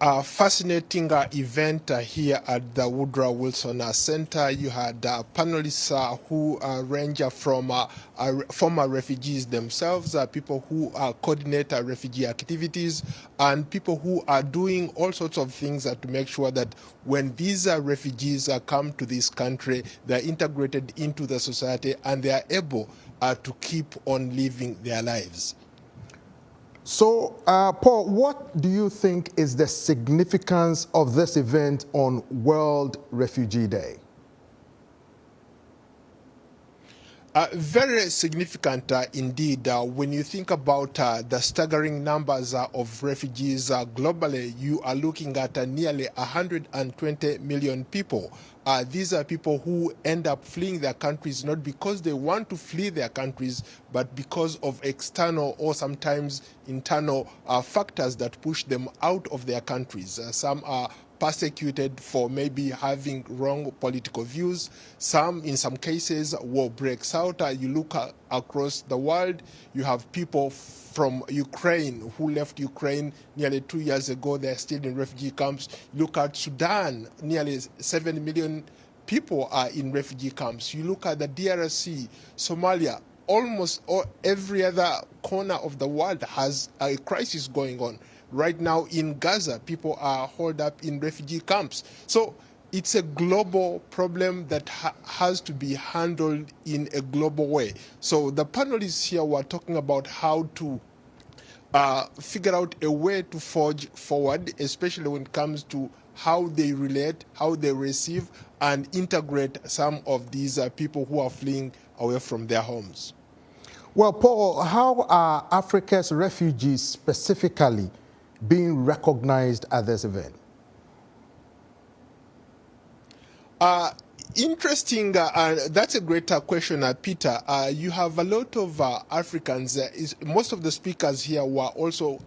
A fascinating event here at the Woodrow Wilson Center. You had panelists who range from former refugees themselves, people who coordinate refugee activities, and people who are doing all sorts of things to make sure that when these refugees come to this country, they're integrated into the society and they are able to keep on living their lives. So, Paul, what do you think is the significance of this event on World Refugee Day? Very significant indeed. When you think about the staggering numbers of refugees globally, you are looking at nearly 120 million people. These are people who end up fleeing their countries not because they want to flee their countries, but because of external or sometimes internal factors that push them out of their countries. Some are persecuted for maybe having wrong political views. In some cases, war breaks out. You look across the world, you have people from Ukraine who left Ukraine nearly 2 years ago. They're still in refugee camps. Look at Sudan, nearly 7 million people are in refugee camps. You look at the DRC, Somalia, almost every other corner of the world has a crisis going on. Right now in Gaza, people are holed up in refugee camps. So it's a global problem that has to be handled in a global way. So the panelists here were talking about how to figure out a way to forge forward, especially when it comes to how they relate, how they receive, and integrate some of these people who are fleeing away from their homes. Well, Paul, how are Africa's refugees specifically being recognized at this event? Interesting. That's a great question, Peter. You have a lot of Africans. Most of the speakers here were also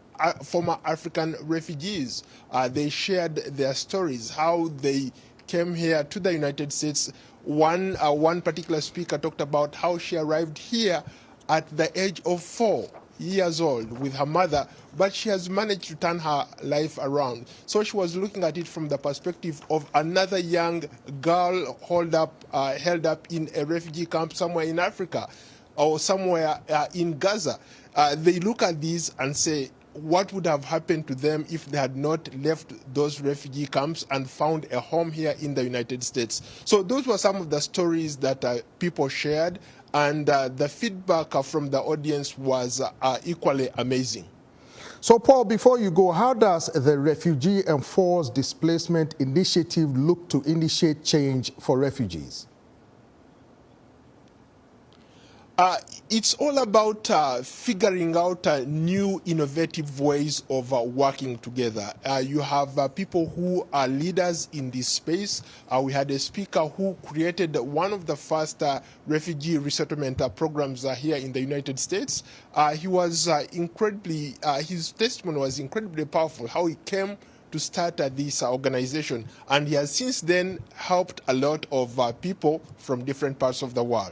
former African refugees. They shared their stories, how they came here to the United States. One particular speaker talked about how she arrived here at the age of 4 years old with her mother, but she has managed to turn her life around. So she was looking at it from the perspective of another young girl held up in a refugee camp somewhere in Africa or somewhere in Gaza. They look at these and say, what would have happened to them if they had not left those refugee camps and found a home here in the United States? So those were some of the stories that people shared, and the feedback from the audience was equally amazing. So, Paul, before you go, how does the Refugee and Forced Displacement Initiative look to initiate change for refugees? It's all about figuring out new innovative ways of working together. You have people who are leaders in this space. We had a speaker who created one of the first refugee resettlement programs here in the United States. He was his testimony was incredibly powerful, how he came to start this organization. And he has since then helped a lot of people from different parts of the world.